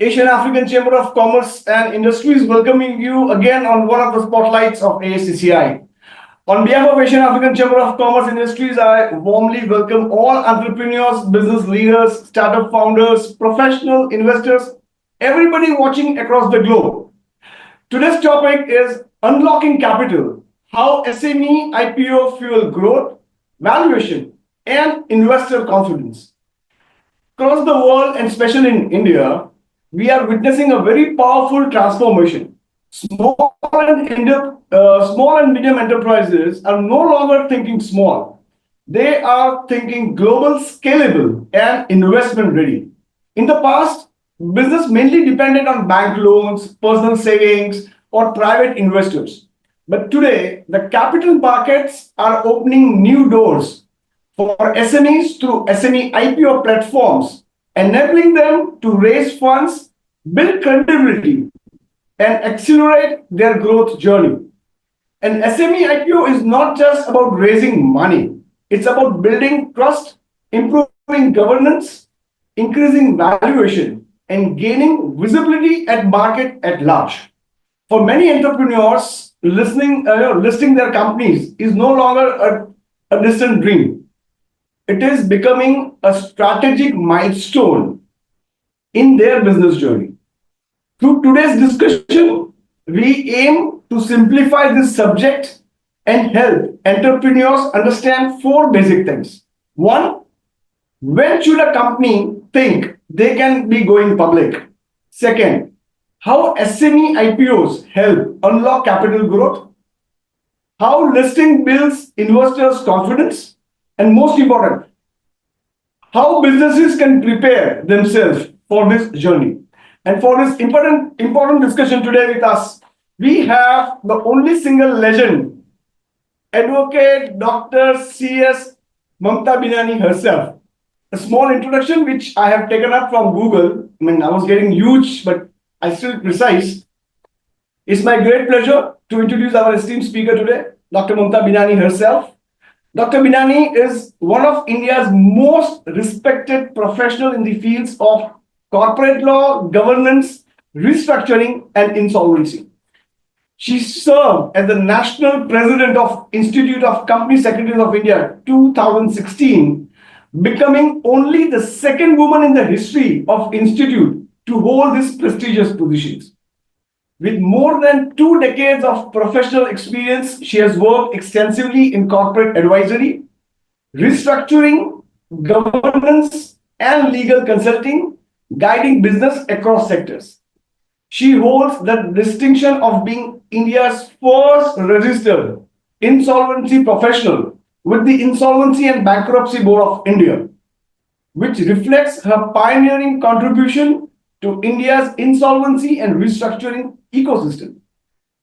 Asian African Chamber of Commerce and Industry is welcoming you again on one of the spotlights of ASCCI. On behalf of Asian African Chamber of Commerce Industries, I warmly welcome all entrepreneurs, business leaders, startup founders, professional investors, everybody watching across the globe. Today's topic is unlocking capital, how SME IPO fuel growth, valuation, and investor confidence. Across the world, and especially in India, we are witnessing a very powerful transformation. Small and medium enterprises are no longer thinking small. They are thinking global, scalable, and investment ready. In the past, business mainly depended on bank loans, personal savings, or private investors. But today, the capital markets are opening new doors for SMEs through SME IPO platforms, enabling them to raise funds, build credibility, and accelerate their growth journey. An SME IPO is not just about raising money, it's about building trust, improving governance, increasing valuation, and gaining visibility at market at large. For many entrepreneurs, listing their companies is no longer a distant dream. It is becoming a strategic milestone in their business journey. Through today's discussion, we aim to simplify this subject and help entrepreneurs understand four basic things. One, when should a company think they can be going public? Second, how SME IPOs help unlock capital growth, how listing builds investors' confidence, and most important, how businesses can prepare themselves for this journey. And for this important discussion today with us, we have the only single legend, Advocate Dr. C.S. Mamta Binani herself. A small introduction which I have taken up from Google. I mean, I was getting huge, but I still precise. It's my great pleasure to introduce our esteemed speaker today, Dr. Mamta Binani herself. Dr. Binani is one of India's most respected professional in the fields of corporate law, governance, restructuring, and insolvency. She served as the National President of Institute of Company Secretaries of India 2016, becoming only the second woman in the history of Institute to hold these prestigious positions. With more than 2 decades of professional experience, she has worked extensively in corporate advisory, restructuring, governance, and legal consulting, guiding business across sectors. She holds the distinction of being India's first registered insolvency professional with the Insolvency and Bankruptcy Board of India, which reflects her pioneering contribution to India's insolvency and restructuring ecosystem.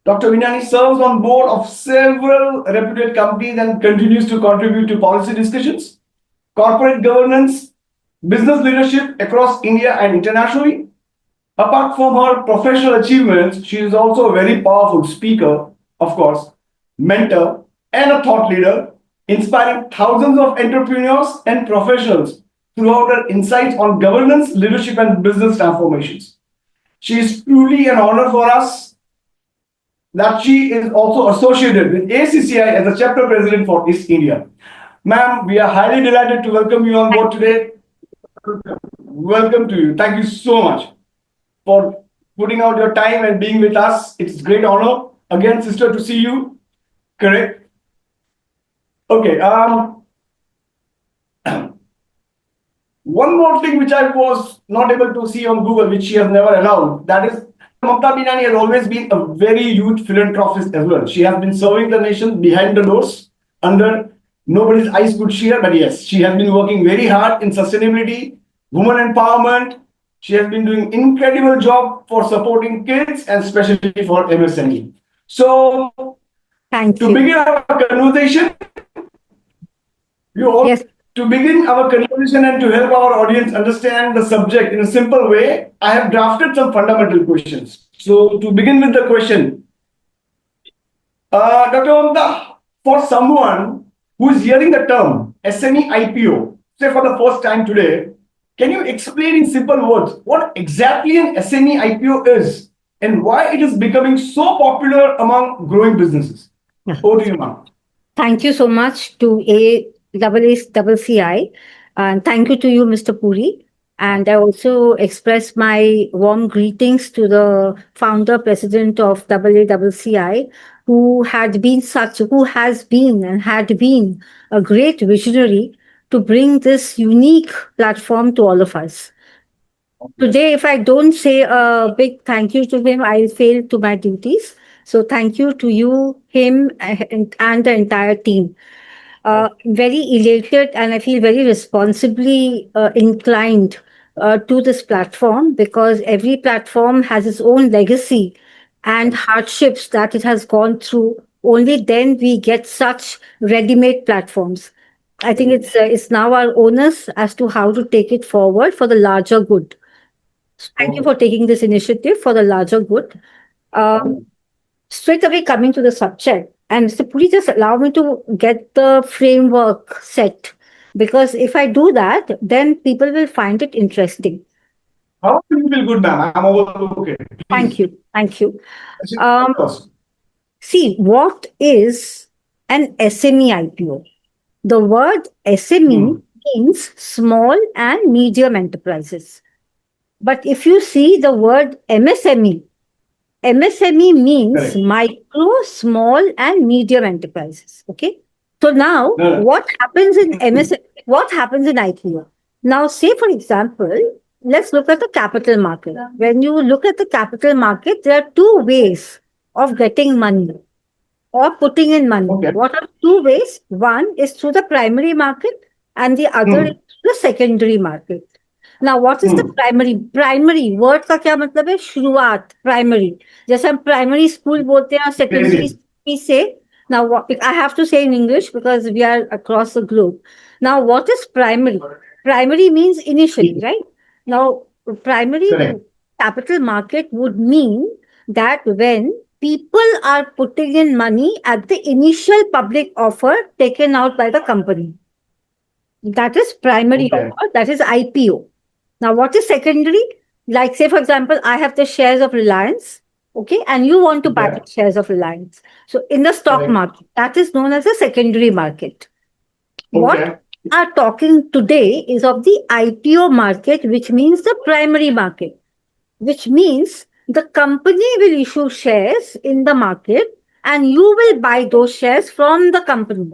Dr. Binani serves on board of several reputed companies and continues to contribute to policy discussions, corporate governance, business leadership across India and internationally. Apart from her professional achievements, she is also a very powerful speaker, of course, mentor, and a thought leader, inspiring thousands of entrepreneurs and professionals throughout her insights on governance, leadership, and business transformations. She is truly an honor for us that she is also associated with ACCI as a chapter president for East India. Ma'am, we are highly delighted to welcome you on board today. Welcome to you. Thank you so much for putting out your time and being with us. It's a great honor. Again, sister, to see you. Correct? Okay. One more thing which I was not able to see on Google, which she has never allowed, that is Mamta Binani has always been a very huge philanthropist as well. She has been serving the nation behind the doors under nobody's eyes could see her, but yes, she has been working very hard in sustainability, women empowerment. She has been doing incredible job for supporting kids and especially for MSME. So Thank to you. begin our conversation, Yes. to begin our conversation and to help our audience understand the subject in a simple way, I have drafted some fundamental questions. So to begin with the question, Dr. Mamta, for someone who is hearing the term SME IPO, say for the first time today, Can you explain in simple words what exactly an SME IPO is and why it is becoming so popular among growing businesses? Yeah. Over to you, ma'am. Thank you so much to AACCI, and thank you to you, Mr. Puri. And I also express my warm greetings to the founder, president of AACCI, who has been and had been a great visionary to bring this unique platform to all of us. Today, if I don't say a big thank you to him, I'll fail to my duties. So thank you to you, him, and the entire team. Very elated, and I feel very responsibly inclined to this platform, because every platform has its own legacy and hardships that it has gone through. Only then we get such ready-made platforms. I think it's now our onus as to how to take it forward for the larger good. So thank you Okay. for taking this initiative for the larger good. Um, Straight away coming to the subject, and Mr. Puri, just allow me to get the framework set, because if I do that, then people will find it interesting. How do you feel good, ma'am? I'm okay. Please. Thank you. Thank you. That's it. Um, See, what is an SME IPO? The word SME Hmm. means small and medium enterprises. But if you see the word MSME means Correct. micro, small, and medium enterprises. Okay. So now, No, no. what happens in Hmm. MSME? What happens in IPO? Now, say for example, let's look at the capital market. When you look at the capital market, there are two ways of getting money or putting in money. Okay. What are two ways? One is through the primary market, and the other is Hmm. through the secondary market. Now, what is the Hmm. primary? Primary word का क्या मतलब है? शुरुआत, primary. जैसे हम primary school बोलते हैं, secondary Basic. school we say. Now, I have to say in English because we are across the globe. Now, what is primary? Primary means initially, right? Now, primary Correct. capital market would mean that when people are putting in money at the initial public offer taken out by the company, that is primary Okay. offer, that is IPO. Now, what is secondary? Like, say, for example, I have the shares of Reliance, okay, and you want to buy Okay. the shares of Reliance. So, in the stock Correct. market, that is known as a secondary market. What Okay. we are talking today is of the IPO market, which means the primary market, which means the company will issue shares in the market and you will buy those shares from the company.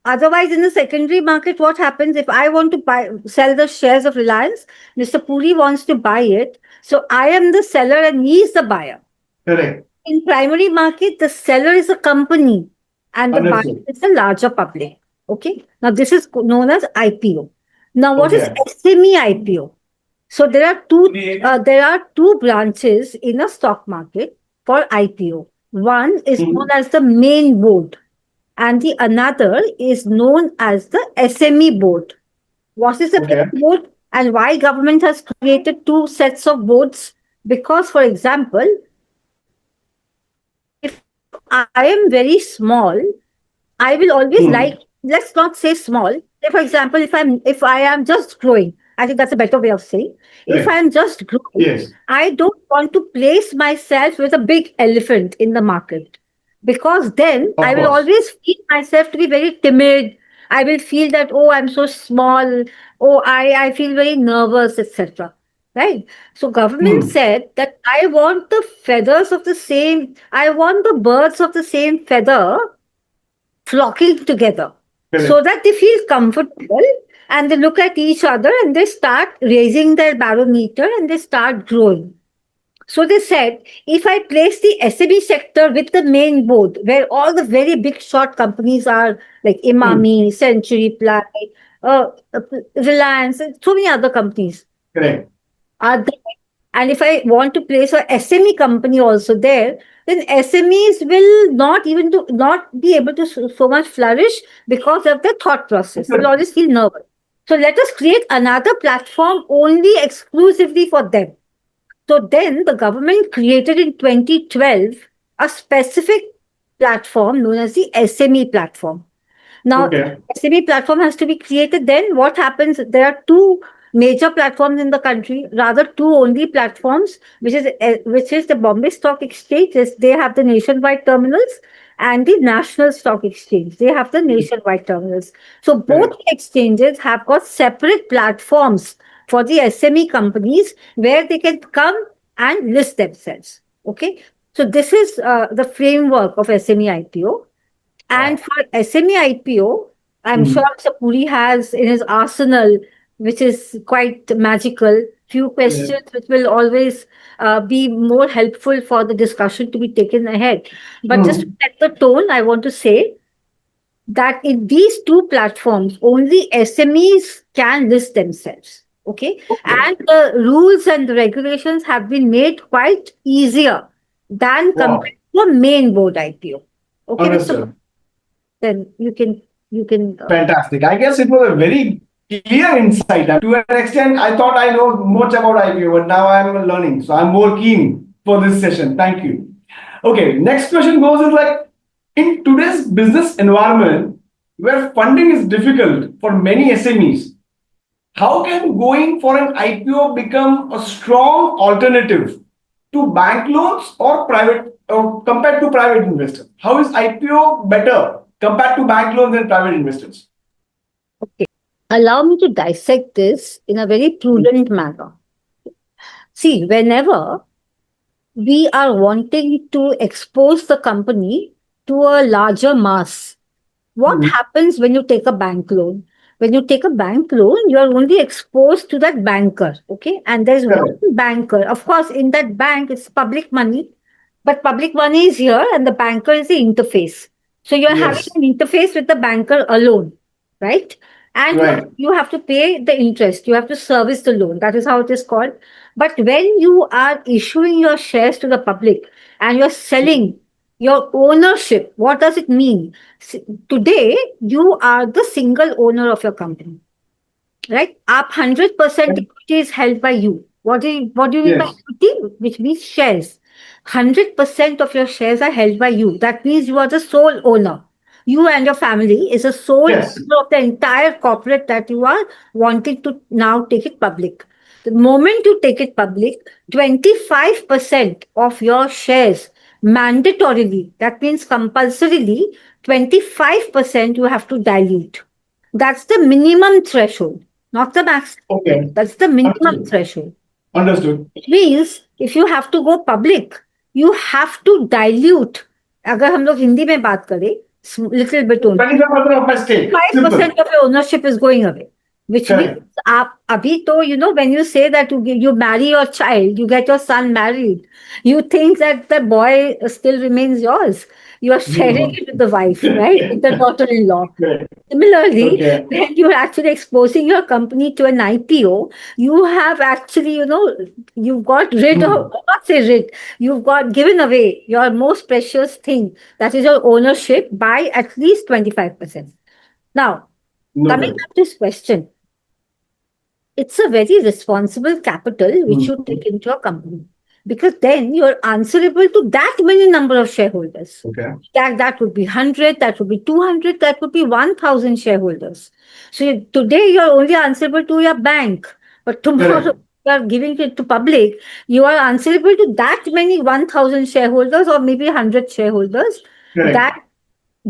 Otherwise, in the secondary market, what happens if I want to sell the shares of Reliance? Mr. Puri wants to buy it. So I am the seller and he is the buyer. Correct. In primary market, the seller is a company and the buyer Understood. is the larger public. Okay. Now, this is known as IPO. Now, what is Okay. SME IPO? So there are two branches in a stock market for IPO. One is known Hmm. as the main board, and the another is known as the SME board. What is the Okay. main board and why government has created two sets of boards? Because, for example, if I am very small, I will always Hmm. like, let's not say small. Say, for example, if I am just growing, I think that's a better way of saying. If I Correct. am just growing, Yes. I don't want to place myself with a big elephant in the market, because then Of I will course. always feel myself to be very timid. I will feel that, oh, I'm so small. Oh, I feel very nervous, etc. Right? So government Hmm. said that I want the birds of the same feather flocking together so Correct. that they feel comfortable, and they look at each other and they start raising their barometer and they start growing. So they said, if I place the SME sector with the main board, where all the very big short companies are, like Hmm. Imami, Century Ply, uh, uh, Reliance, and so many other companies Correct. are there. And if I want to place a SME company also there, then SMEs will not be able to so much flourish because of their thought process. They will always feel nervous. So let us create another platform only exclusively for them. So then the government created in 2012 a specific platform known as the SME platform. Now, Okay. SME platform has to be created. Then what happens? There are two major platforms in the country, rather two only platforms, which is the Bombay Stock Exchange. They have the nationwide terminals, and the National Stock Exchange. They have the nationwide terminals. So both Correct. exchanges have got separate platforms for the SME companies where they can come and list themselves. Okay. So this is the framework of SME IPO. And Wow. for SME IPO, I'm sure Mm. Mr. Puri has in his arsenal, which is quite magical, few Yeah. questions which will always be more helpful for the discussion to be taken ahead. But just to Mm. set the tone, I want to say that in these two platforms, only SMEs can list themselves. Okay. Okay. And the rules and the regulations have been made quite easier than Wow. compared to a main board IPO. Okay, Mr. Understood. Then you can. Fantastic. I guess it was a very clear insight. And to an extent, I thought I know much about IPO, but now I'm learning. So I'm more keen for this session. Thank you. Okay, next question goes is like, in today's business environment where funding is difficult for many SMEs, how can going for an IPO become a strong alternative to bank loans or private or compared to private investors? How is IPO better compared to bank loans and private investors? Okay. Allow me to dissect this in a very prudent manner. See, whenever we are wanting to expose the company to a larger mass, what Hmm. happens when you take a bank loan? When you take a bank loan, you are only exposed to that banker. Okay. And there's one Correct. banker. Of course, in that bank, it's public money, but public money is here and the banker is the interface. So you're having Yes. an interface with the banker alone, right? And you, Right. you have to pay the interest. You have to service the loan. That is how it is called. But when you are issuing your shares to the public and you're selling your ownership, what does it mean? Today, you are the single owner of your company, right? Up 100% equity is held by you. What do you mean by Yes. equity? Which means shares. 100% of your shares are held by you. That means you are the sole owner. You and your family is a sole Yes. owner of the entire corporate that you are wanting to now take it public. The moment you take it public, 25% of your shares mandatorily, that means compulsorily, 25% you have to dilute. That's the minimum threshold, not the max threshold. Okay. That's the minimum Understood. threshold. Understood. It means if you have to go public, you have to dilute. अगर हम लोग हिंदी में बात करें, little bit only, 25% of my stake. 5% Simple. of your ownership is going away, which means Correct. आप अभी तो when you say that you marry your child, you get your son married, you think that the boy still remains yours. You are sharing Mhm. it with the wife, right? With the daughter-in-law. Correct. Similarly, Okay. when you're actually exposing your company to an IPO, you have actually, you've got rid of, Hmm. not say rid, you've got given away your most precious thing, that is your ownership, by at least 25%. Now, coming Noted. back to this question, it's a very responsible capital which you Hmm. take into a company, because then you're answerable to that many number of shareholders. Okay. That would be 100, that would be 200, that would be 1,000 shareholders. So today you're only answerable to your bank, but tomorrow Correct. you are giving it to public, you are answerable to that many 1,000 shareholders or maybe 100 shareholders, Correct. that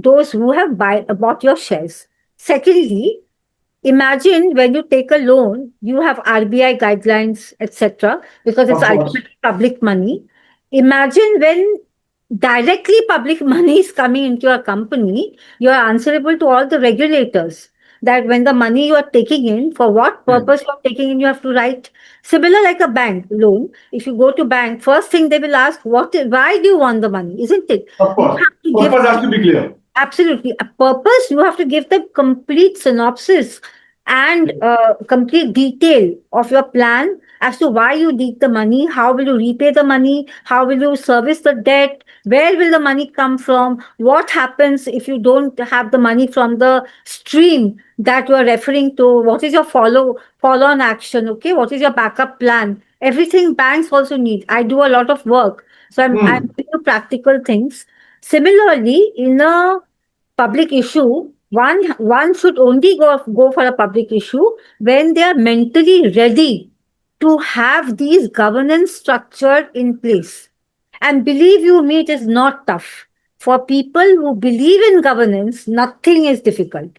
those who have bought your shares. Secondly, imagine when you take a loan, you have RBI guidelines, etc., because it's Of course. ultimately public money. Imagine when directly public money is coming into your company, you are answerable to all the regulators. That when the money you are taking in, for what Correct. purpose you are taking in, you have to write. Similar like a bank loan. If you go to bank, first thing they will ask, why do you want the money? Isn't it? Of You course. have to give Purpose has to be clear. absolutely a purpose. You have to give them complete synopsis and complete detail of your plan as to why you need the money, how will you repay the money, how will you service the debt, where will the money come from, what happens if you don't have the money from the stream that you are referring to, what is your follow on action, okay, what is your backup plan. Everything banks also need. I do a lot of work, so I'm Hmm. doing practical things. Similarly, in a public issue, one should only go for a public issue when they are mentally ready to have these governance structure in place. And believe you me, it is not tough. For people who believe in governance, nothing is difficult.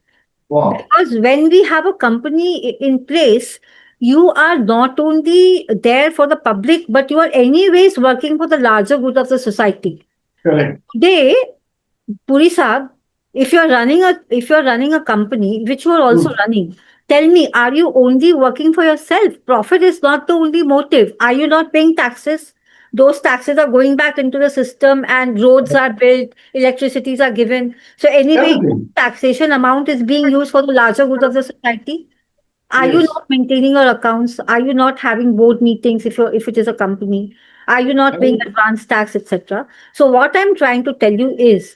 Wow. Because when we have a company in place, you are not only there for the public, but you are anyways working for the larger good of the society. Correct. Today, Puri Saab, if you're running a company, which you are also running, tell me, are you only working for yourself? Profit is not the only motive. Are you not paying taxes? Those taxes are going back into the system and roads are built, electricities are given. So anyway, Everything. taxation amount is being used for the larger good of the society. Are you Yes. not maintaining your accounts? Are you not having board meetings if it is a company? Are you not paying advance tax, etc.? So what I'm trying to tell you is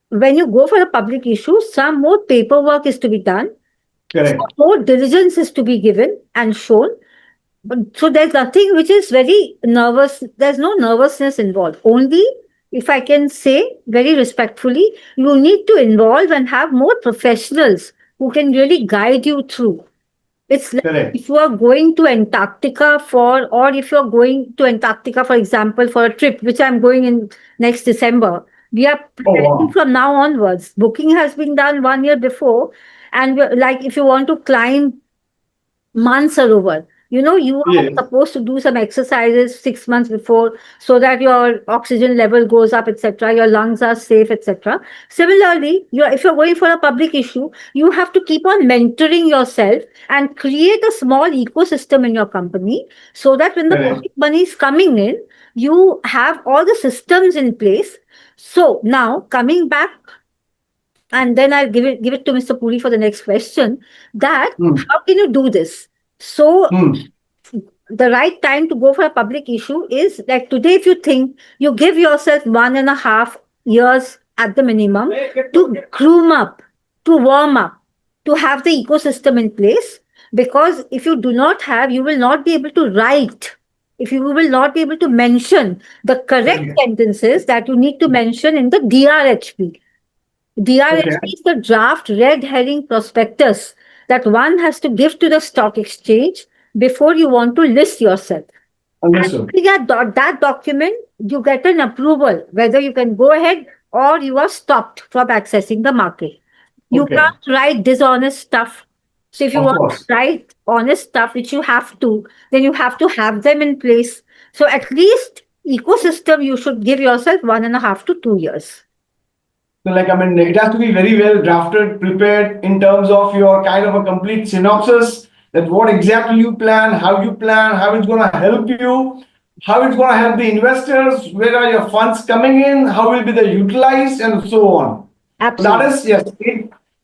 when you go for a public issue, some more paperwork is to be done, some Correct. more diligence is to be given and shown. But, so there's nothing which is very nervous, there's no nervousness involved. Only, if I can say very respectfully, you need to involve and have more professionals who can really guide you through. It's like Correct. if you are going to Antarctica or if you're going to Antarctica, for example, for a trip, which I'm going in next December, we are Oh, preparing wow. from now onwards. Booking has been done 1 year before. And like if you want to climb Mansarovar. You are Yes. supposed to do some exercises 6 months before so that your oxygen level goes up, etc. Your lungs are safe, etc. Similarly, if you're going for a public issue, you have to keep on mentoring yourself and create a small ecosystem in your company so that when the Correct. public money is coming in, you have all the systems in place. So now coming back, and then I'll give it to Mr. Puri for the next question. That Hmm. how can you do this? So Hmm. the right time to go for a public issue is like today, if you think you give yourself 1.5 years at the minimum to groom up, to warm up, to have the ecosystem in place. Because if you do not have, you will not be able to write. If you will not be able to mention the correct Correct. sentences that you need to mention in the DRHP. Okay. DRHP is the draft red herring prospectus that one has to give to the stock exchange before you want to list yourself. And Understood. looking at that document, you get an approval whether you can go ahead or you are stopped from accessing the market. You Okay. can't write dishonest stuff. So if you Of want to course. write honest stuff, which you have to, then you have to have them in place. So at least ecosystem, you should give yourself 1.5 to 2 years. So, like, I mean, it has to be very well drafted, prepared in terms of your kind of a complete synopsis that what exactly you plan, how it's going to help you, how it's going to help the investors, where are your funds coming in, how will be they utilized, and so on. That Absolutely. is, yes.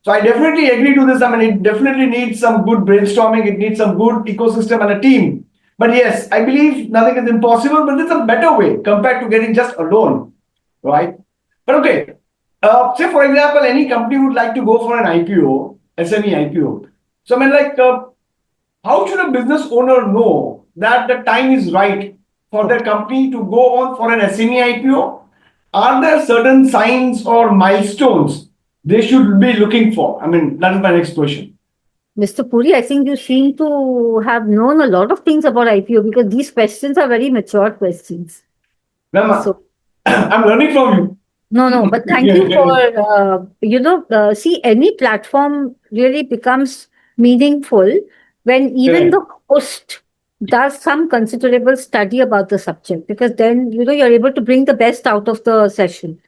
So I definitely agree to this. I mean, it definitely needs some good brainstorming. It needs some good ecosystem and a team. But yes, I believe nothing is impossible, but it's a better way compared to getting just a loan, right? But okay, say for example, any company would like to go for an IPO, SME IPO. So I mean, like, how should a business owner know that the time is right for their company to go on for an SME IPO? Are there certain signs or milestones they should be looking for? I mean, that is my next question. Mr. Puri, I think you seem to have known a lot of things about IPO because these questions are very mature questions. Ma'am, So, I'm learning from you. no, but thank you for, see, any platform really becomes meaningful when even Correct. the host does some considerable study about the subject because then, you're able to bring the best out of the session.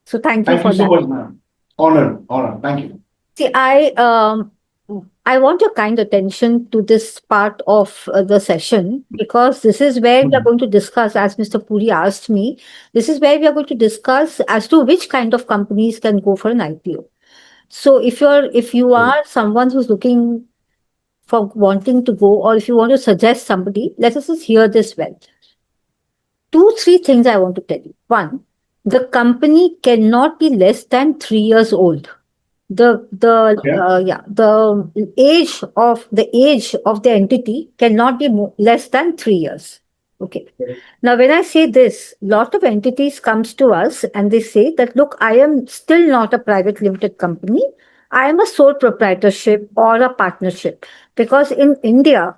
So, thank you Thank you for so that. much, ma'am. Honor. Thank you. See, I want your kind attention to this part of the session because this is where we are Mhm. going to discuss, as Mr. Puri asked me, this is where we are going to discuss as to which kind of companies can go for an IPO. So if you are someone who's looking for wanting to go, or if you want to suggest somebody, let us just hear this well. 3 things I want to tell you. One, the company cannot be less than 3 years old. Okay. The age of the entity cannot be less than 3 years. Okay. Now, when I say this, lot of entities comes to us and they say that, look, I am still not a private limited company. I am a sole proprietorship or a partnership, because in India,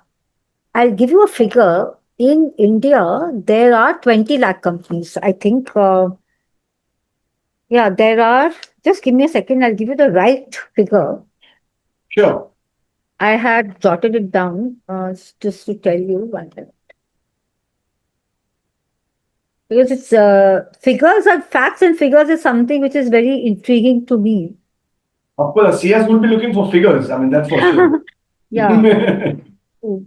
I'll give you a figure. In India, there are 20 lakh companies. I think, yeah, there are. Just give me a second. I'll give you the right figure. Sure. I had jotted it down just to tell you one minute. Because it's figures are facts, and figures is something which is very intriguing to me. Of course, CS would be looking for figures. I mean, that's for sure. Yeah. Mm.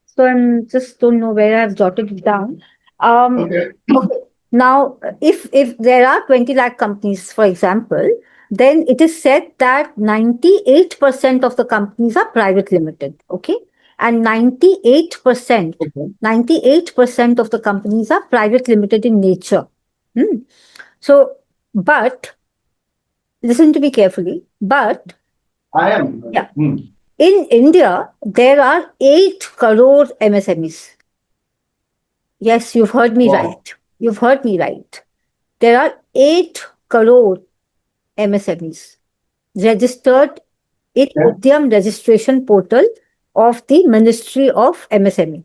So I'm just don't know where I've jotted it down. Okay. Okay. Now, if there are 20 lakh companies, for example, then it is said that 98% of the companies are private limited. Okay. And 98%, Okay. 98% of the companies are private limited in nature. Hmm. So, but listen to me carefully. But I am. yeah, Hmm. in India, there are 8 crore MSMEs. Yes, you've heard me Wow. right. You've heard me right. There are 8 crore MSMEs registered in Yeah. Udyam registration portal of the Ministry of MSME.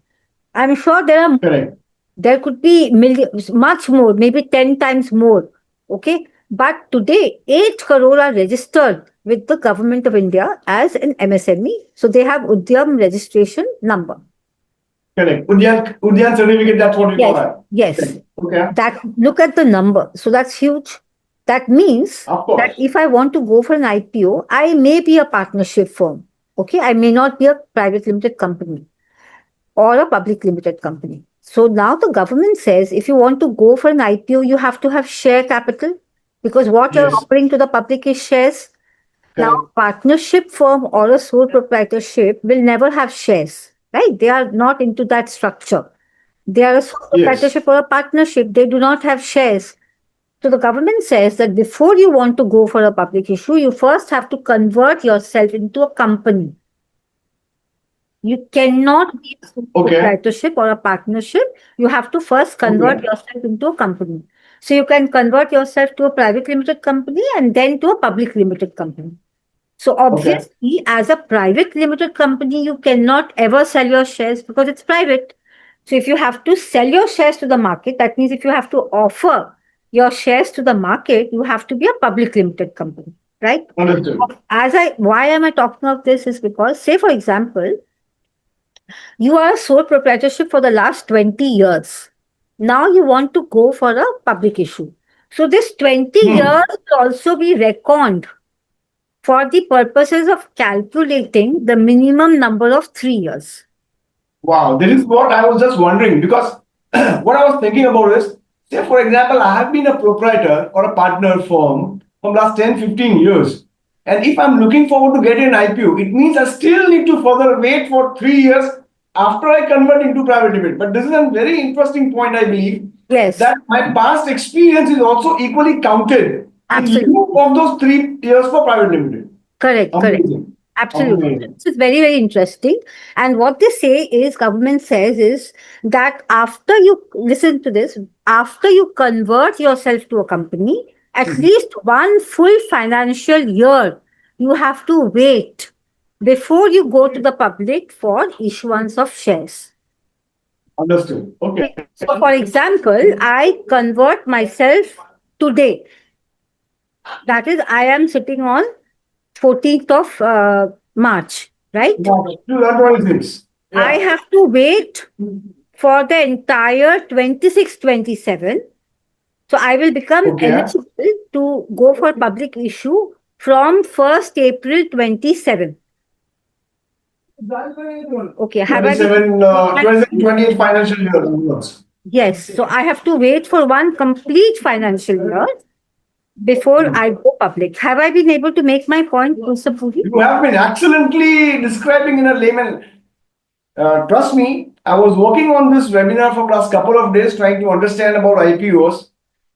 I'm sure Correct. there could be millions, much more, maybe 10 times more. Okay. But today, 8 crore are registered with the government of India as an MSME. So they have Udyam registration number. Correct. Udyan certificate, that's what we call Yes. it. Yes. Okay. That look at the number. So that's huge. That means Of that course. if I want to go for an IPO, I may be a partnership firm. Okay. I may not be a private limited company or a public limited company. So now the government says if you want to go for an IPO, you have to have share capital, because what you're Yes. offering to the public is shares. Now, Correct. partnership firm or a sole proprietorship will never have shares, right? They are not into that structure. They are a sole Yes. proprietorship or a partnership. They do not have shares. So the government says that before you want to go for a public issue, you first have to convert yourself into a company. You cannot be a sole Okay. proprietorship or a partnership. You have to first convert Okay. yourself into a company. So you can convert yourself to a private limited company and then to a public limited company. So Okay. obviously, as a private limited company, you cannot ever sell your shares because it's private. So if you have to sell your shares to the market, that means if you have to offer your shares to the market, you have to be a public limited company, right? Understood. Why am I talking of this is because, say for example, you are a sole proprietorship for the last 20 years. Now you want to go for a public issue. So this 20 years will also be reckoned for the purposes of calculating the minimum number of 3 years. Wow. This is what I was just wondering because what I was thinking about is, say, for example, I have been a proprietor or a partner firm from last 10, 15 years. And if I'm looking forward to getting an IPO, it means I still need to further wait for 3 years after I convert into private limited. But this is a very interesting point, I believe, Yes, that my past experience is also equally counted in absolutely. lieu of those 3 years for private limited. Correct, correct. Amazing. Absolutely. Amazing. This is very, very interesting. And what they say is, government says is that after you listen to this, after you convert yourself to a company, at least one full financial year, you have to wait before you go to the public for issuance of shares. Understood. Okay. So, for example, I convert myself today. That is, I am sitting on 14th of March, right? Wow. 2026. I Yeah. have to wait for the entire 26, 27. So I will become Okay. eligible to go for public issue from 1st April 27. Okay, have I been? 27, 28 financial year onwards. Yes, so I have to wait for one complete financial year before I go public. Have I been able to make my point, Mr. Puri? You have been excellently describing in a layman. Trust me, I was working on this webinar for last couple of days trying to understand about IPOs.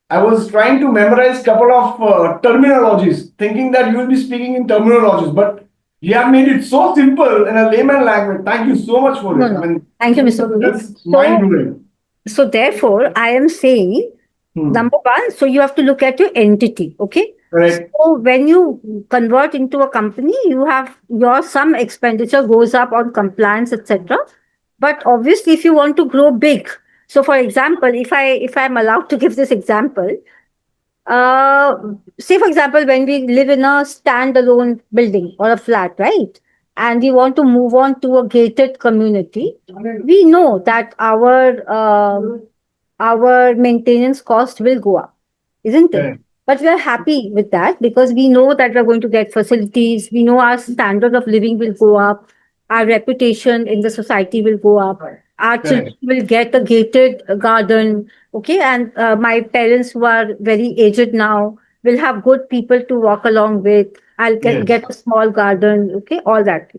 I was trying to memorize couple of terminologies, thinking that you will be speaking in terminologies, but you have made it so simple in a layman language. Thank you so much for No, it. I no. mean, Thank you, Mr. Puri. that's mind-blowing. So therefore, I am saying, number one, so you have to look at your entity, okay? Correct. So when you convert into a company, you have your some expenditure goes up on compliance, etc. But obviously, if you want to grow big, so for example, if I'm allowed to give this example, uh, say for example, when we live in a standalone building or a flat, right? And we want to move on to a gated community, we know that our maintenance cost will go up, isn't it? Correct. But we are happy with that because we know that we're going to get facilities. We know our standard of living will go up. Our reputation in the society will go up. Our Correct. children will get a gated garden. Okay. And my parents who are very aged now will have good people to walk along with. I'll get, Yes. get a small garden. Okay. All that.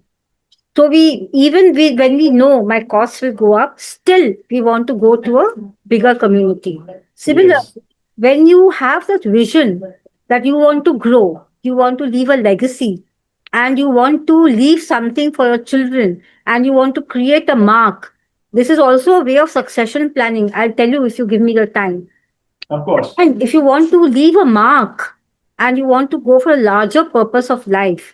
So when we know my costs will go up, still we want to go to a bigger community. Similarly, Yes. when you have that vision that you want to grow, you want to leave a legacy, and you want to leave something for your children, and you want to create a mark, this is also a way of succession planning. I'll tell you if you give me the time. Of course. And if you want to leave a mark and you want to go for a larger purpose of life,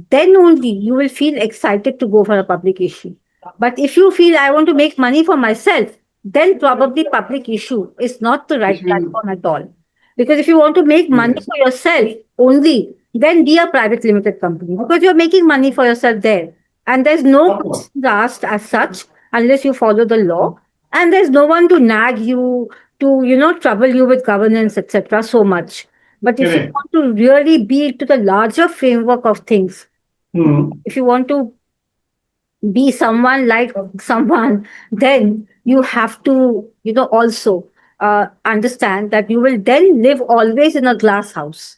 then only you will feel excited to go for a public issue. But if you feel I want to make money for myself, then probably public issue is not the right Which means platform at all. Because if you want to make money yes. for yourself only, then be a private limited company because you're making money for yourself there. And there's no Of course. questions asked as such unless you follow the law. And there's no one to nag you, to trouble you with governance, etc. so much. But if you Correct. want to really be to the larger framework of things, Hmm. if you want to be someone like someone, then you have to, also understand that you will then live always in a glass house.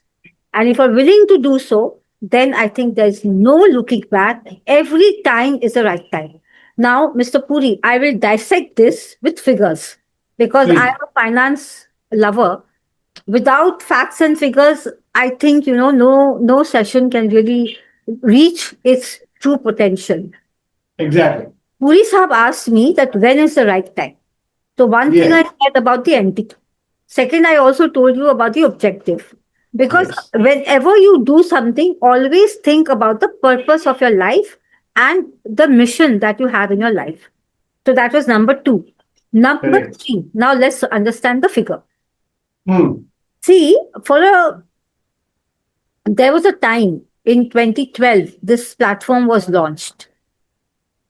And if you're willing to do so, then I think there's no looking back. Every time is the right time. Now, Mr. Puri, I will dissect this with figures because I'm Please. a finance lover. Without facts and figures, I think, no session can really reach its true potential. Exactly. Puri Sahab asked me that when is the right time. So one thing I Yes. said about the entity. Second, I also told you about the objective. Because Yes. whenever you do something, always think about the purpose of your life and the mission that you have in your life. So that was number two. Number Correct. three, now let's understand the figure. Hmm. See, there was a time in 2012, this platform was launched.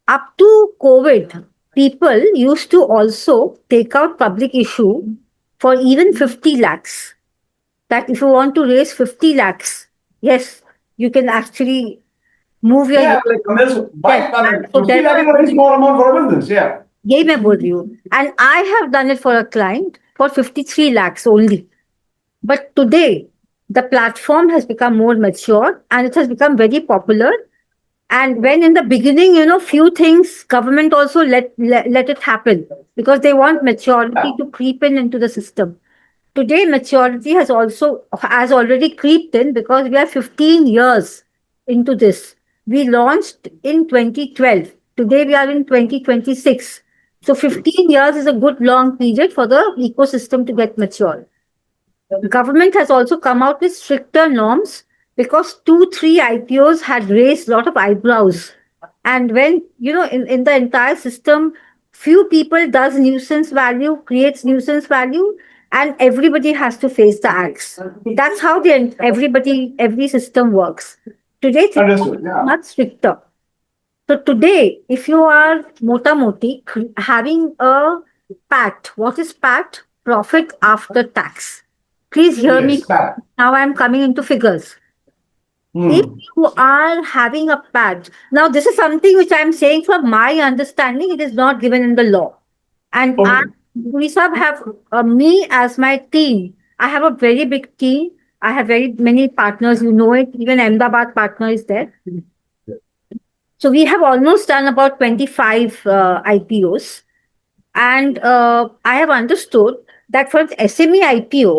Up to COVID, people used to also take out public issue for even 50 lakhs. That if you want to raise 50 lakhs, yes, you can actually move your Yeah, like unless yes. So 50 there lakh is were, a very small amount for a business. Yeah. यही मैं बोल रही हूँ. And I have done it for a client for 53 lakhs only. But today, the platform has become more mature and it has become very popular. And when in the beginning, few things government also let it happen because they want maturity to creep in into the system. Today, maturity has already creeped in because we are 15 years into this. We launched in 2012. Today we are in 2026. So 15 years is a good long period for the ecosystem to get mature. The government has also come out with stricter norms because 2, 3 IPOs had raised a lot of eyebrows. And when, in the entire system, few people does nuisance value, creates nuisance value, and everybody has to face the axe. That's how every system works. Today, things Understood. are Yeah. much stricter. So today, if you are mota moti having a PAT, what is PAT? Profit after tax. Please hear me. Yes. That. Now I'm coming into figures. If Hmm. you are having a PAT, now this is something which I'm saying from my understanding, it is not given in the law. And I, Okay. we sub have me as my team. I have a very big team. I have very many partners. You know it. Even Ahmedabad partner is there. So we have almost done about 25 IPOs. And I have understood that for SME IPO,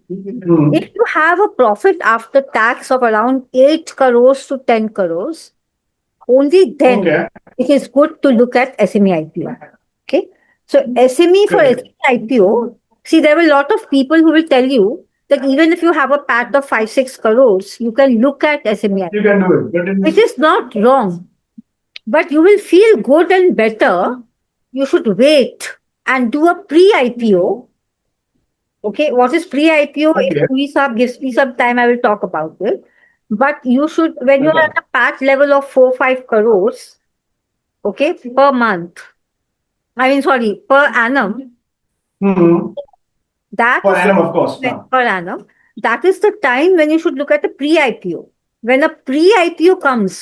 Hmm. if you have a profit after tax of around 8 crores to 10 crores, only then Okay. it is good to look at SME IPO. Okay. So SME for Correct. SME IPO, see, there are a lot of people who will tell you that even if you have a PAT of 5-6 crores, you can look at SME, You can do it. But which is not wrong. But you will feel good and better. You should wait and do a pre-IPO. Okay, what is pre-IPO? Okay. If Puri Saab gives me some time, I will talk about it. But you should, when you're Okay. at a PAT level of 4-5 crores, okay, per month, sorry, per annum, Mhm. that Per is annum, of course. per annum, that is the time when you should look at the pre-IPO. When a pre-IPO comes,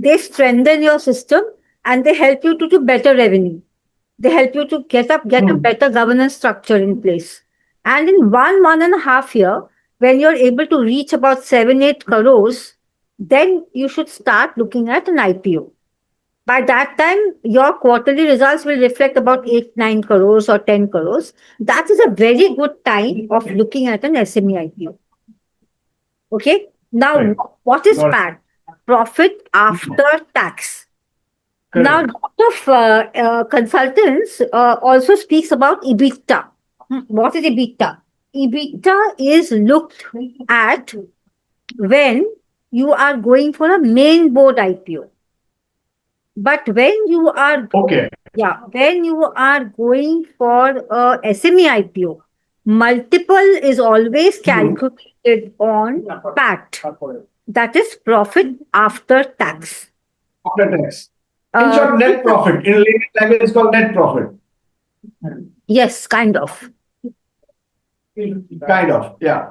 they strengthen your system and they help you to do better revenue. They help you to get a Hmm. better governance structure in place. And in 1.5 year, when you're able to reach about 7-8 crores, then you should start looking at an IPO. By that time, your quarterly results will reflect about 8-9 crores or 10 crores. That is a very good time of looking at an SME IPO. Okay. Now, Right. what is Got it. PAT? Profit after tax. Now, Correct. a lot of consultants also speaks about EBITDA. What is EBITDA? EBITDA is looked at when you are going for a main board IPO. But when you are Okay. when you are going for a SME IPO, multiple is always calculated on PAT. That is profit after tax. After tax. In Uh, short, net profit. In layman language, it's called net profit. yes, kind of. Kind of. Yeah.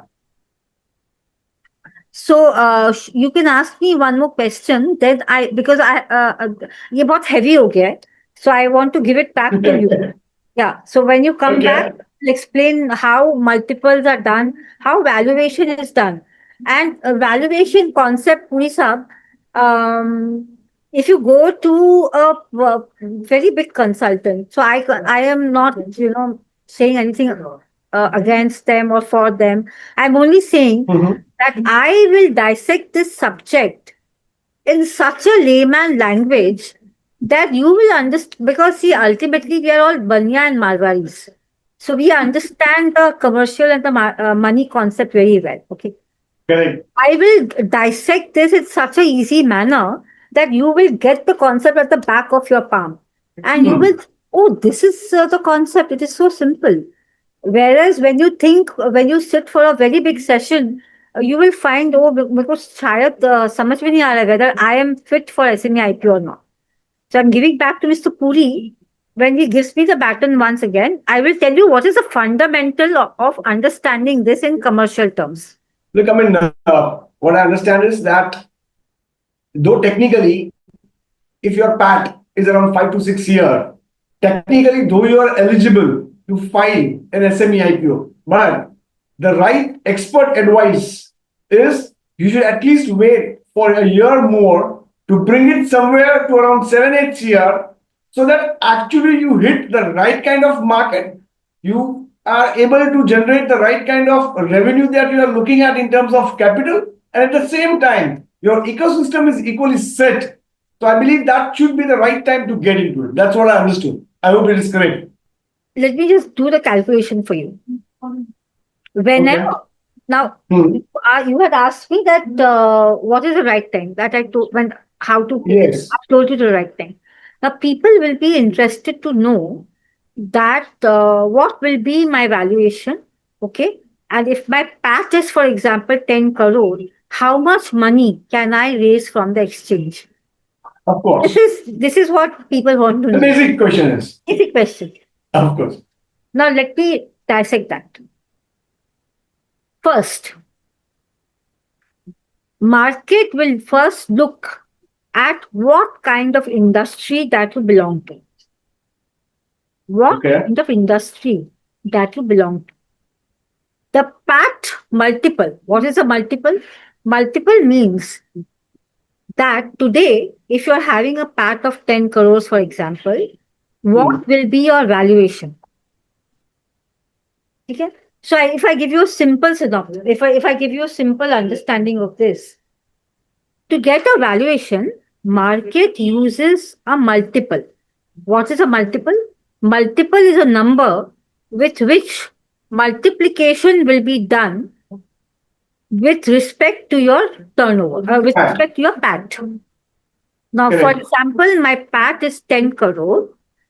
So you can ask me one more question. Then because ये बहुत heavy हो गया है. So I want to give it back to you. Yeah. So when you come Okay. back, I'll explain how multiples are done, how valuation is done, and a valuation concept, Puri Saab. If you go to a very big consultant, so I am not saying anything against them or for them. I'm only saying Mhm. that I will dissect this subject in such a layman language that you will understand, because see, ultimately we are all Banya and Marwaris. So we understand the commercial and the money concept very well. Okay. Correct. I will dissect this in such a easy manner that you will get the concept at the back of your palm. And you will, oh, this is the concept. It is so simple. Whereas when you sit for a very big session, you will find, oh, because शायद समझ में नहीं आ रहा है whether I am fit for SME IPO or not. So I'm giving back to Mr. Puri. When he gives me the baton once again, I will tell you what is the fundamental of understanding this in commercial terms. Look, I mean, what I understand is that though technically, if your PAT is around 5 to 6 years, technically, though you are eligible to file an SME IPO, but the right expert advice is you should at least wait for a year more to bring it somewhere to around 7-8 years, so that actually you hit the right kind of market. You are able to generate the right kind of revenue that you are looking at in terms of capital, and at the same time, your ecosystem is equally set. So I believe that should be the right time to get into it. That's what I understood. I hope it is correct. Let me just do the calculation for you. Whenever Okay. now Hmm. you had asked me that what is the right time that I told when how to Yes. I've told you the right time. Now people will be interested to know that what will be my valuation, okay? And if my PAT is, for example, 10 crore, how much money can I raise from the exchange? Of course. This is what people want to The know. basic question is, Basic question. of course. Now let me dissect that. First, market will first look at what kind of industry that you belong to. What Okay. kind of industry that you belong to. The PAT multiple. What is a multiple? Multiple means that today, if you're having a PAT of 10 crores, for example, what will be your valuation? Okay? So if I give you a simple synopsis, if I give you a simple understanding of this, to get a valuation, market uses a multiple. What is a multiple? Multiple is a number with which multiplication will be done with respect to your turnover, with Right. respect to your PAT. Now, for Correct. example, my PAT is 10 crore,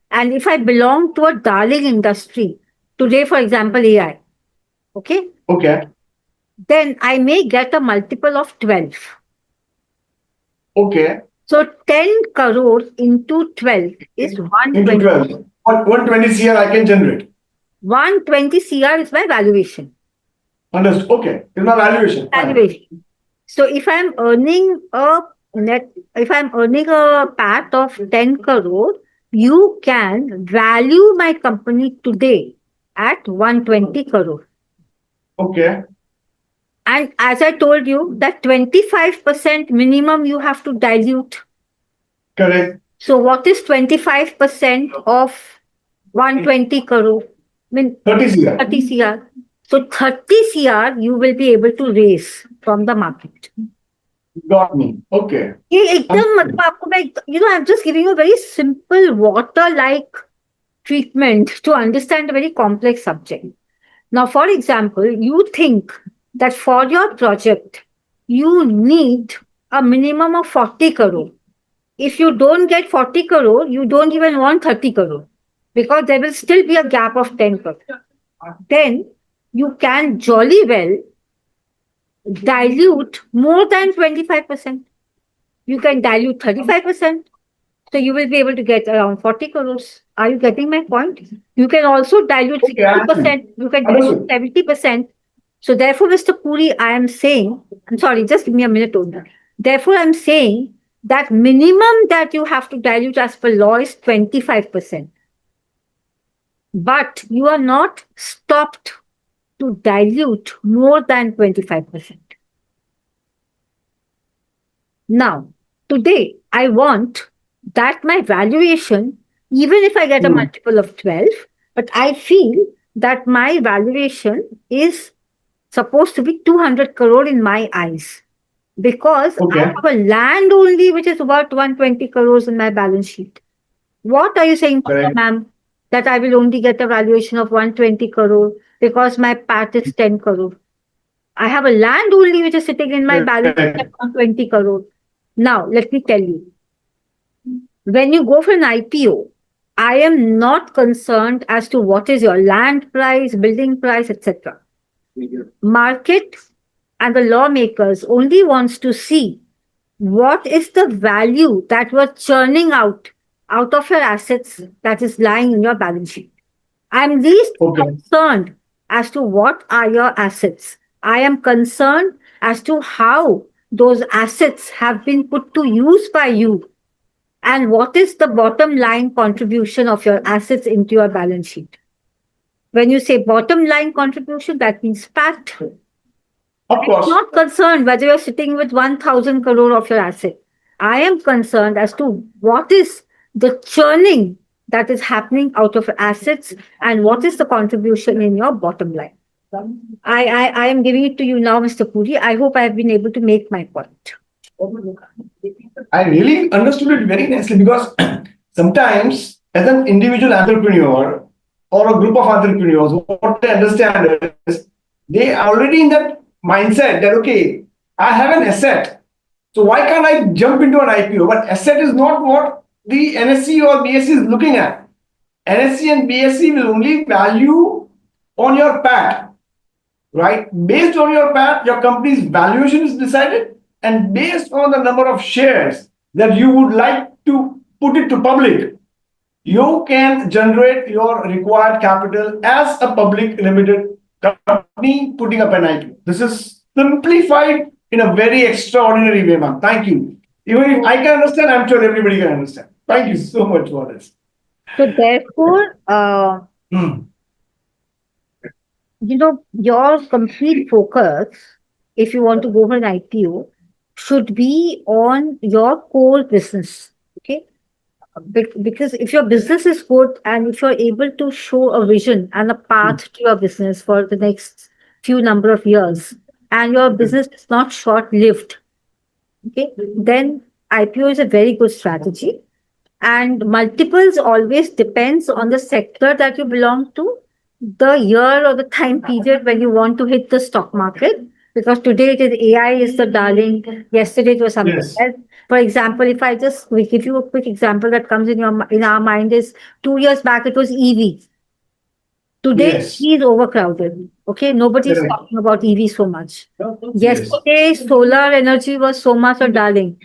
and if I belong to a darling industry, today, for example, AI, okay, Okay. then I may get a multiple of 12. Okay. So 10 crore into 12 is Into 120. 12. 120 CR I can generate. 120 CR is my valuation. Understood. Okay. It's my valuation. Fine. Valuation. So if I'm earning a PAT of 10 crore, you can value my company today at 120 crore. Okay. And as I told you, that 25% minimum you have to dilute. Correct. So what is 25% of 120 crore? I mean, 30 CR. 30 CR. So 30 CR you will be able to raise from the market. Got me. Okay. ये एकदम मतलब आपको मैं I'm just giving you a very simple water-like treatment to understand a very complex subject. Now, for example, you think that for your project, you need a minimum of 40 crore. If you don't get 40 crore, you don't even want 30 crore because there will still be a gap of 10 crore. Then you can jolly well dilute more than 25%. You can dilute 35%. So you will be able to get around 40 crores. Are you getting my point? You can also dilute Okay, I 60%. You can dilute Understood. 70%. So therefore, Mr. Puri, I am saying, I'm sorry, just give me a minute only. Therefore, I'm saying that minimum that you have to dilute as per law is 25%. But you are not stopped to dilute more than 25%. Now, today, I want that my valuation, even if I get a multiple of 12, but I feel that my valuation is supposed to be 200 crore in my eyes because I Okay. have a land only which is worth 120 crores in my balance sheet. What are you saying, Correct. ma'am? That I will only get a valuation of 120 crore because my PAT is 10 crore. I have a land only which is sitting in my balance sheet at 120 crore. Now, let me tell you, when you go for an IPO, I am not concerned as to what is your land price, building price, etc. Market and the lawmakers only wants to see what is the value that you're churning out of your assets that is lying in your balance sheet. I'm least Okay. concerned as to what are your assets. I am concerned as to how those assets have been put to use by you and what is the bottom line contribution of your assets into your balance sheet. When you say bottom line contribution, that means PAT. Of I'm course. not concerned whether you're sitting with 1,000 crore of your asset. I am concerned as to what is the churning that is happening out of assets and what is the contribution in your bottom line. I am giving it to you now, Mr. Puri. I hope I have been able to make my point. I really understood it very nicely because sometimes, as an individual entrepreneur or a group of entrepreneurs, what they understand is they are already in that mindset that, okay, I have an asset. So why can't I jump into an IPO? But asset is not what the NSE or BSE is looking at. NSE and BSE will only value on your PAT, right? Based on your PAT, your company's valuation is decided, and based on the number of shares that you would like to put it to public, you can generate your required capital as a public limited company putting up an IPO. This is simplified in a very extraordinary way, ma'am. Thank you. Even if I can understand, I'm sure everybody can understand. Thank you so much for this. So therefore, your complete focus, if you want to go for an IPO, should be on your core business. Okay. Because if your business is good and if you're able to show a vision and a path to your business for the next few number of years, and your business is not short lived, okay, then IPO is a very good strategy. And multiples always depends on the sector that you belong to, the year or the time period when you want to hit the stock market, because today it is AI is the darling. Yesterday it was something Yes. else. For example, if I just we give you a quick example that comes in in our mind is 2 years back it was EV. Today Yes. EV is overcrowded. Okay, nobody's Correct. talking about EV so much. Yes. Yesterday solar energy was so much a darling.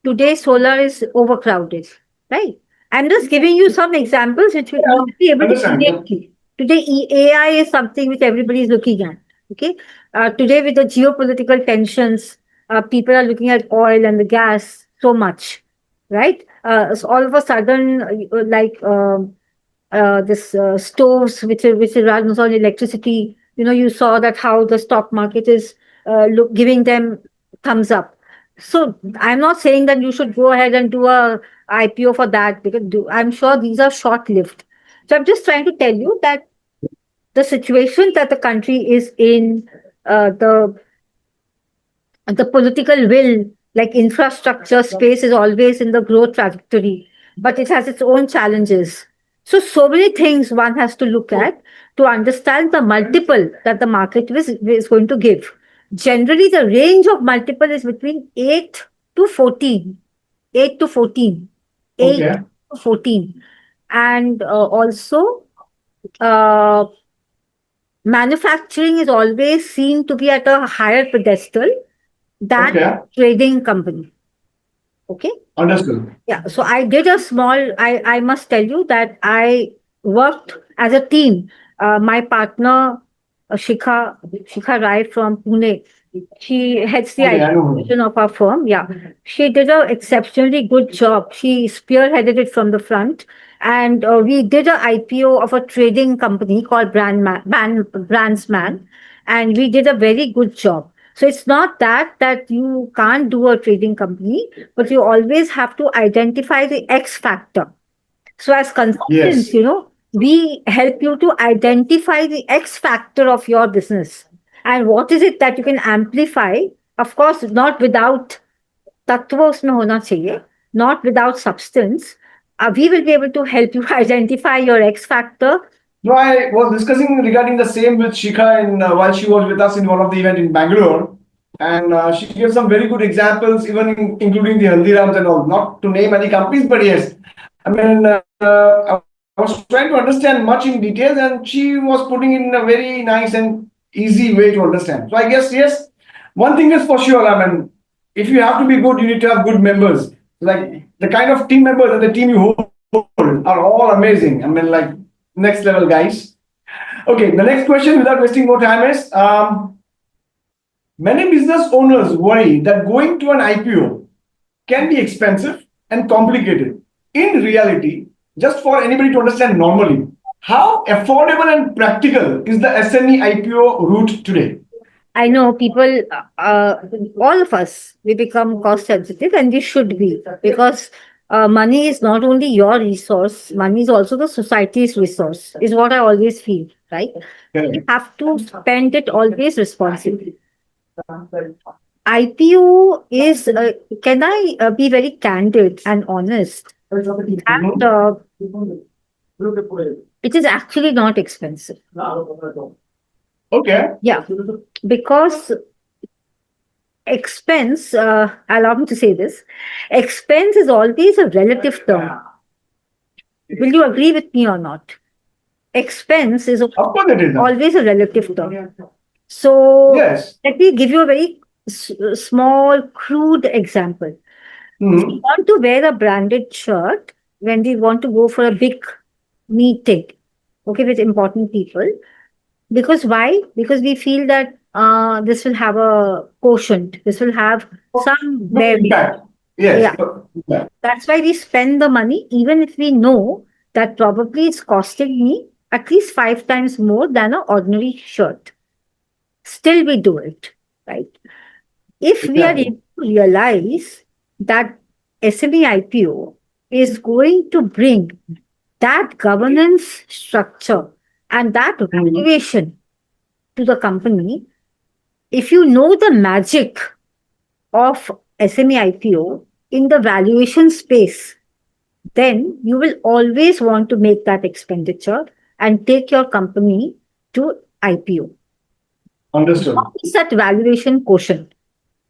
Today solar is overcrowded. Right. I'm just giving you some examples which you Yeah. will be able to Understand. relate to. Today, AI is something which everybody is looking at. Okay. Today, with the geopolitical tensions, people are looking at oil and the gas so much, right? So all of a sudden, this stoves which runs on electricity. You know, you saw that how the stock market is giving them thumbs up. So I'm not saying that you should go ahead and do a IPO for that because I'm sure these are short lived. So I'm just trying to tell you that the situation that the country is in, the political will, like infrastructure space, is always in the growth trajectory, but it has its own challenges. So many things one has to look at to understand the multiple that the market is going to give. Generally, the range of multiple is between 8 to 14. 8 to 14. 8 Okay. to 14. And also, uh, manufacturing is always seen to be at a higher pedestal than Okay. trading company. Okay. Understood. Yeah. So I did a small, I must tell you that I worked as a team. My partner, Shikha Rai from Pune, she heads the Okay, IT I know her. division of our firm. Yeah. She did an exceptionally good job. She spearheaded it from the front. And we did an IPO of a trading company called Brandsman. And we did a very good job. So it's not that you can't do a trading company, but you always have to identify the X factor. So as consultants, Yes. we help you to identify the X factor of your business. And what is it that you can amplify? Of course, not without तत्व उसमें होना चाहिए, not without substance. We will be able to help you identify your X factor. No, I was discussing regarding the same with Shikha while she was with us in one of the event in Bangalore, and she gave some very good examples, even including the Haldirams and all. Not to name any companies, but yes, I mean, I was trying to understand much in details, and she was putting in a very nice and easy way to understand. So I guess yes, one thing is for sure. I mean, if you have to be good, you need to have good members. Like the kind of team members and the team you hold are all amazing. I mean, like next level guys. Okay, the next question without wasting more time is many business owners worry that going to an IPO can be expensive and complicated. In reality, just for anybody to understand normally, how affordable and practical is the SME IPO route today? I know people, all of us, we become cost sensitive and we should be because money is not only your resource, money is also the society's resource, is what I always feel, right? You Correct. have to spend it always responsibly. IPO is, can I be very candid and honest? And Mhm. it is actually not expensive. Okay. Yeah, because expense, allow me to say this, expense is always a relative term. Will you agree with me or not? Expense is Of course it is. always a relative term. So Yes. let me give you a very small, crude example. We Mhm. want to wear a branded shirt when we want to go for a big meeting, okay, with important people. Because why? Because we feel that this will have a quotient, this will have some No bearing. impact. Yes. Yeah, that's why we spend the money, even if we know that probably it's costing me at least 5 times more than an ordinary shirt. Still, we do it, right? If we are Exactly. able to realize that SME IPO is going to bring that governance structure and that Mhm. valuation to the company, if you know the magic of SME IPO in the valuation space, then you will always want to make that expenditure and take your company to IPO. Understood. What is that valuation quotient?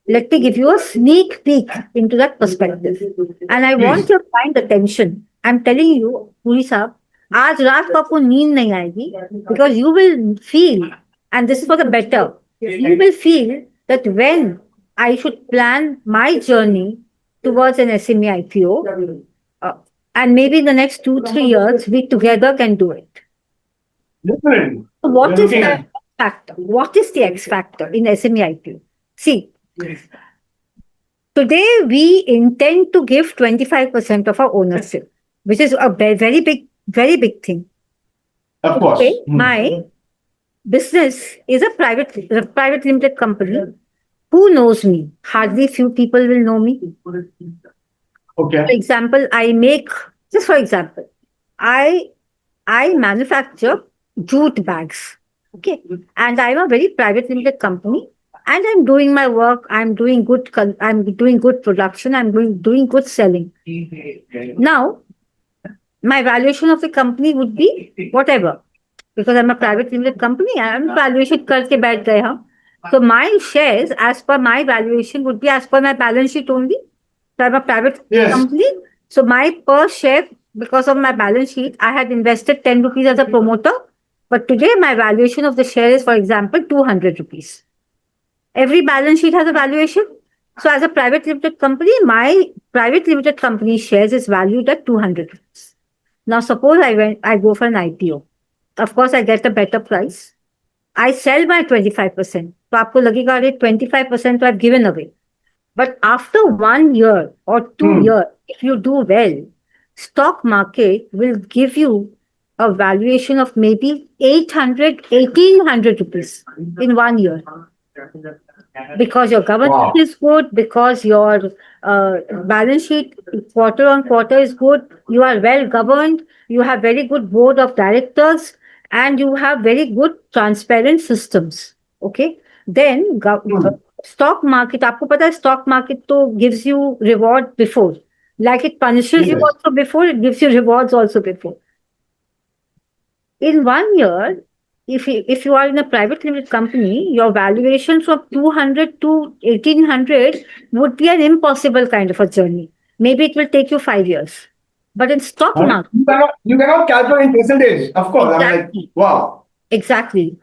Let me give you a sneak peek into that perspective. And I want Please. your kind attention. I'm telling you, Puri साहब, आज रात को आपको नींद नहीं आएगी because you will feel, and this is for the better, you will feel that when I should plan my journey towards an SME IPO, uh, and maybe in the next 2, 3 years, we together can do it. Definitely. So what We're is looking the at- X factor? What is the X factor in SME IPO? See, today we intend to give 25% of our ownership, which is a very big thing. Of course. Okay, Hmm. my business is a private limited company. Who knows me? Hardly few people will know me. Okay. For example, I manufacture jute bags. Okay. And I'm a very private limited company. And I'm doing my work. I'm doing good production. I'm doing good selling. Now, my valuation of the company would be whatever. Because I'm a private limited company, I'm valuation करके बैठ गए हम. So my shares, as per my valuation, would be as per my balance sheet only. So I'm a private Yes. company. So my per share, because of my balance sheet, I had invested 10 rupees as a promoter. But today my valuation of the share is, for example, 200 rupees. Every balance sheet has a valuation. So as a private limited company, my private limited company shares is valued at 200 rupees. Now suppose I go for an IPO. Of course, I get a better price. I sell my 25%. So आपको लगेगा अरे 25% तो I've given away. But after 1 year or 2 years, if you do well, stock market will give you a valuation of maybe 800, 1800 rupees in 1 year. Because your governance Wow. is good, because your balance sheet quarter on quarter is good, you are well governed, you have very good board of directors, and you have very good transparent systems. Okay, then stock market, आपको पता है stock market तो gives you reward before, like it punishes you Yes. also before, it gives you rewards also before. In 1 year, if you are in a private limited company, your valuation from 200 to 1800 would be an impossible kind of a journey. Maybe it will take you 5 years. But in stock market, You cannot calculate in percentage. Of course. I'm like, Exactly. wow. exactly.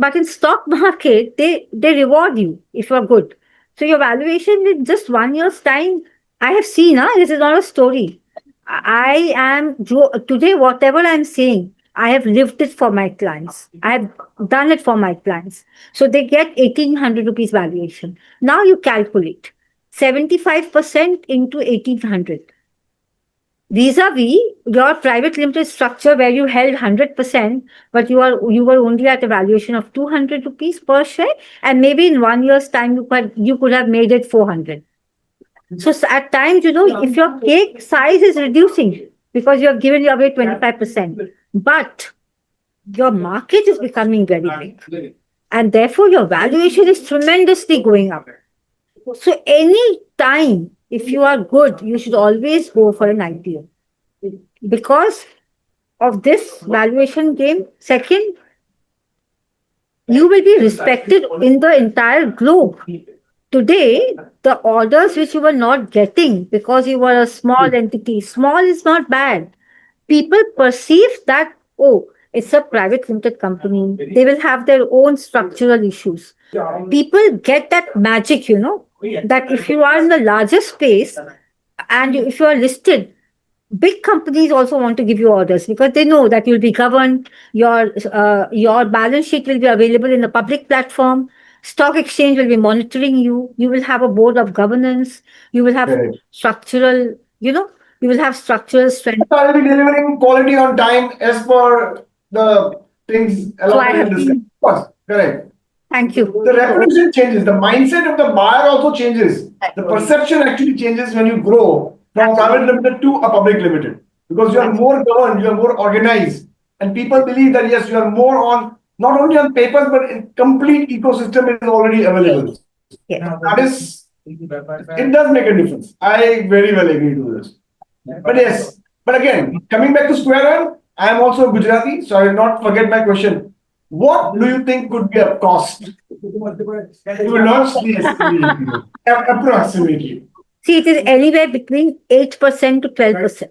But in stock market, they reward you if you are good. So your valuation in just 1 year's time, I have seen, this is not a story. I am today, whatever I'm saying, I have lived it for my clients. I have done it for my clients. So they get 1800 rupees valuation. Now you calculate 75% into 1800. Vis-a-vis your private limited structure where you held 100%, but you were only at a valuation of 200 rupees per share, and maybe in 1 year's time you could have made it 400. So at times, if your cake size is reducing because you have given away 25%, but your market is becoming very big, and therefore your valuation is tremendously going up. So any time, if you are good, you should always go for an IPO because of this valuation game. Second, you will be respected in the entire globe. Today, the orders which you were not getting because you were a small entity, small is not bad. People perceive that, oh, it's a private limited company. They will have their own structural issues. People get that magic, that if you are in the larger space and if you are listed, big companies also want to give you orders because they know that you'll be governed, your balance sheet will be available in the public platform, stock exchange will be monitoring you, you will have a board of governance, you will have Correct. structural, you will have structural strength. So I'll be delivering quality on time as per the things So I allowed have in this. been, Of course. Correct. thank you. The reputation changes. The mindset of the buyer also changes. The perception actually changes when you grow from a private limited to a public limited because you are more governed, you are more organized, and people believe that yes, you are more on not only on papers but in complete ecosystem is already available. Yeah. That is, it does make a difference. I very well agree to this. But yes, but again, coming back to square one, I am also a Gujarati, so I will not forget my question. what do you think could be a cost to launch the SME approximately See, it is anywhere between 8% to 12%.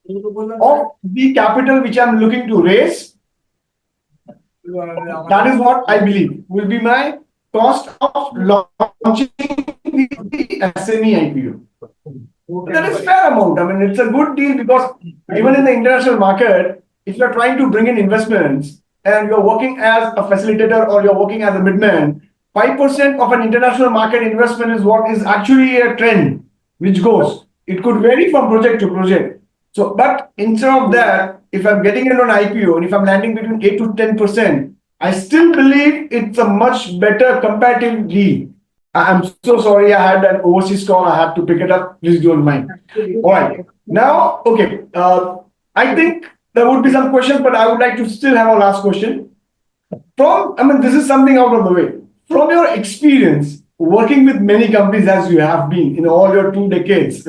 of the capital which I'm looking to raise? That is what I believe will be my cost of launching the SME IPO. That is fair amount. I mean, it's a good deal because even in the international market, if you're trying to bring in investments and you're working as a facilitator or you're working as a midman, 5% of an international market investment is what is actually a trend which goes. It could vary from project to project. So, but instead of that, if I'm getting into an IPO and if I'm landing between 8 to 10%, I still believe it's a much better comparative deal. I'm so sorry, I had an overseas call. I had to pick it up. Please don't mind. All right. Now, okay. I think there would be some questions, but I would like to still have a last question. This is something out of the way. From your experience working with many companies as you have been in all your 2 decades,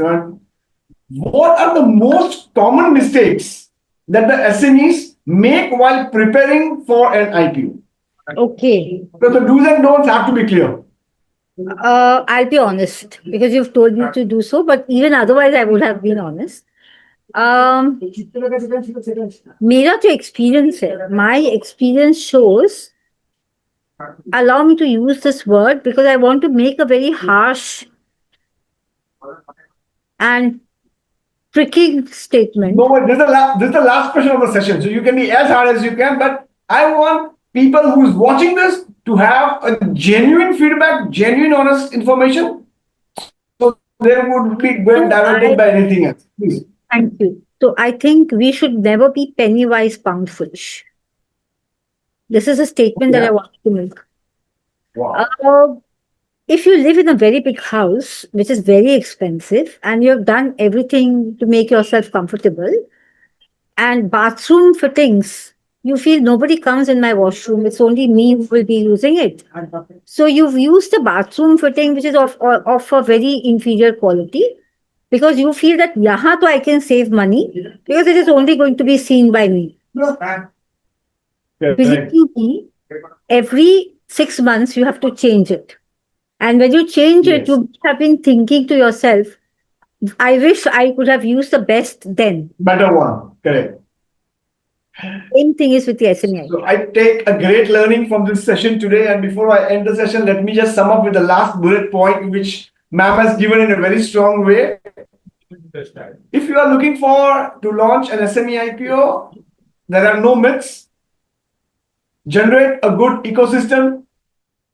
what are the most common mistakes that the SMEs make while preparing for an IPO? Okay. So the do's and don'ts have to be clear. I'll be honest because you've told me to do so, but even otherwise, I would have been honest. मेरा जो experience है, my experience shows, allow me to use this word because I want to make a very harsh and pricking statement. No, but this is the last question of the session. So you can be as hard as you can, but I want people who's watching this to have a genuine feedback, genuine honest information. So they would be well diverted by anything else. Please. Thank you. So I think we should never be penny wise, pound foolish. This is a statement that I want to make. Wow. If you live in a very big house, which is very expensive, and you have done everything to make yourself comfortable, and bathroom fittings, you feel nobody comes in my washroom, it's only me who will be using it. So you've used the bathroom fitting, which is of a very inferior quality, because you feel that yahan to I can save money because it is only going to be seen by me. Believe me, every 6 months you have to change it. And when you change it, you have been thinking to yourself, I wish I could have used the best then. Better one. Correct. Same thing is with the SME. So I take a great learning from this session today. And before I end the session, let me just sum up with the last bullet point, which ma'am has given in a very strong way. If you are looking to launch an SME IPO, there are no myths. Generate a good ecosystem.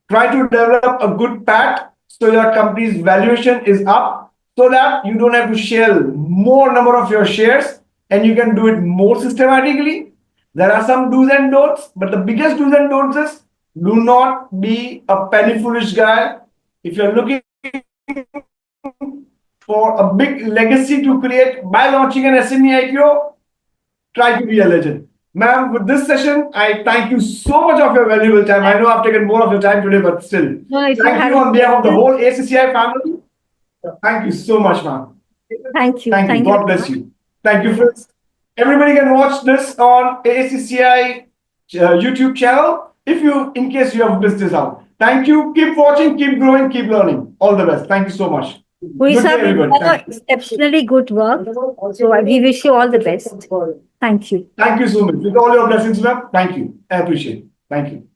Try to develop a good PAT so your company's valuation is up so that you don't have to shell more number of your shares and you can do it more systematically. There are some do's and don'ts, but the biggest do's and don'ts is do not be a penny foolish guy. If you're looking for a big legacy to create by launching an SME IPO, try to be a legend. Ma'am, with this session, I thank you so much of your valuable time. I know I've taken more of your time today, but still. Thank you on behalf of the whole ACCI family. Thank you so much, ma'am. Thank you. Thank you. God bless you. Thank you, friends. Everybody can watch this on ACCI YouTube channel in case you have missed this out. Thank you. Keep watching, keep growing, keep learning. All the best. Thank you so much. We have exceptionally good work. So we wish you all the best. Thank you. Thank you so much. With all your blessings, ma'am. Thank you. I appreciate it. Thank you.